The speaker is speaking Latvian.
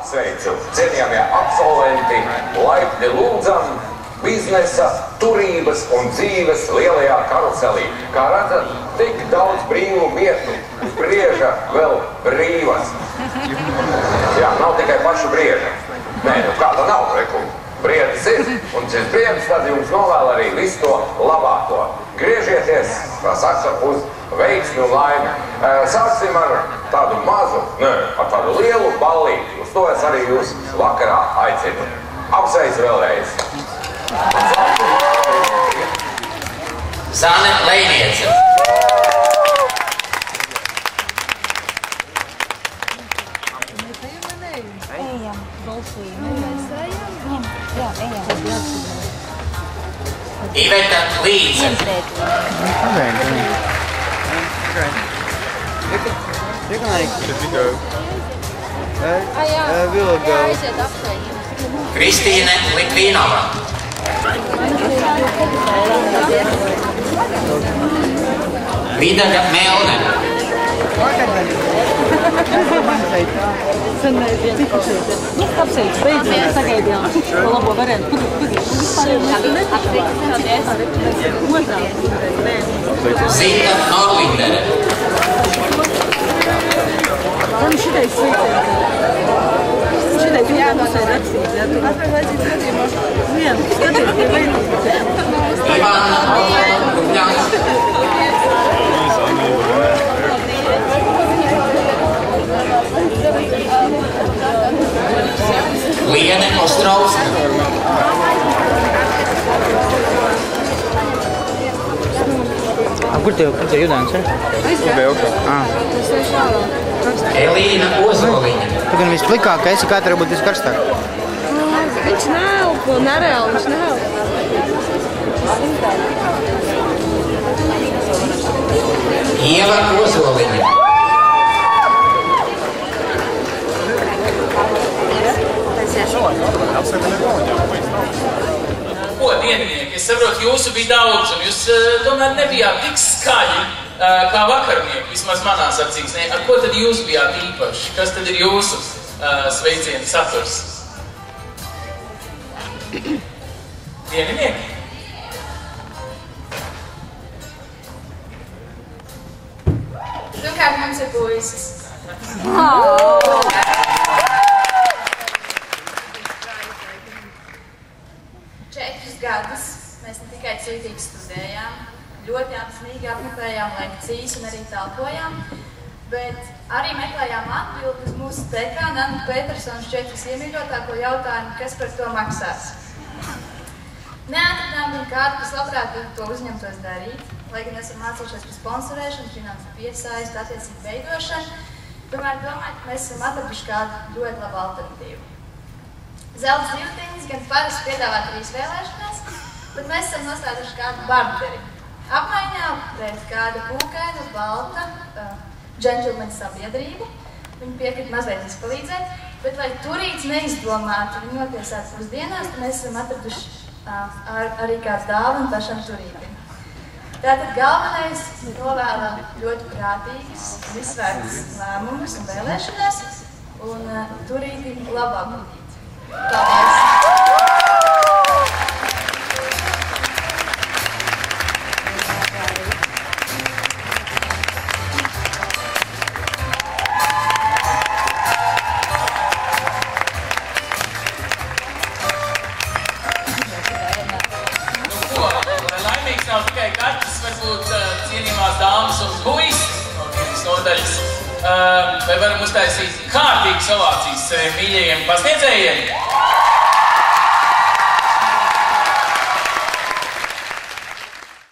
apsveicu, cienījamie absolventi, laipni lūdzam biznesa, turības un dzīves lielajā karuselī. Kā redzat, tik daudz brīvu vietu, brieža vēl brīvas. Jā, nav tikai paša brieža. Nē, nu kāda nav, reku. Briedis ir, un šis briedis tad jums novēl arī visu to labāko. Griežieties, kā saka, uz veiksmi un laimi. Sāksim ar tādu mazu, ar tādu lielu ballīti. Uz to es arī jūs vakarā aicinu. Apsveicu vēlreiz. Zane Lejniece. Iveta Līdze. Kristīne Litvinova. Vidaga Melne. Zita Norlindere. Ivana Rubļanska. Liene Ostrovska. Kur tev jūdājums ir? Elīna Ozoliņa. Tu gan visplikāk, ka esi katra varbūt viskarstāk. Viņš nav, nereāli, viņš nav. Ieva Ozoliņa. Ko, dieninieki, es saprotu, jūsu bija daudz, un jūs tomēr nebijāt tik skaļi kā vakarnieki, vismaz manās acīs. Ar ko tad jūs bijāt īpaši? Kas tad ir jūsu sveicienu saturs? Dieninieki? Pirmkārt, mums ir puisis. 4 gadus mēs ne tikai cītīgi studējām, ļoti apzinīgi apmeklējām lekcijas un arī telpojām, bet arī meklējām atbildi uz mūsu dekāna Anna Petersona šķiet visiemīļotāko jautājumu, kas par to maksās. Neatradām viņu kādu, kas labprāt to uzņemtos darīt, lai gan esam mācījušies par sponsorēšanu, finansu piesaisti, attiecību veidošanu, tomēr domāju, ka mēs esam atraduši kādu ļoti labu alternatīvu. Zelta zivtiņas gan parasti piedāvā 3 vēlēšanās, bet mēs esam nostāduši kādu barberi. Apmaiņā pret kādu kūkainu, balta, džentlmeņa sabiedrību. Viņi piekrita mazliet izpalīdzēt, bet lai turīts neizdomātu viņu notiesāt pusdienās, tad mēs esam atraduši arī kāds dāvanu pašam turītim. Tātad galvenais novēlam ļoti prātīgas, visvērtas lēmumus un vēlēšanās, un turītim labāk būtīt. Paldies! Nav tikai katrs, varbūt cienījumās dāmas un puisis no vienas nodaļas. Vai varam uztaisīt kārtīgas ovācijas saviem mīļajiem pasniedzējiem?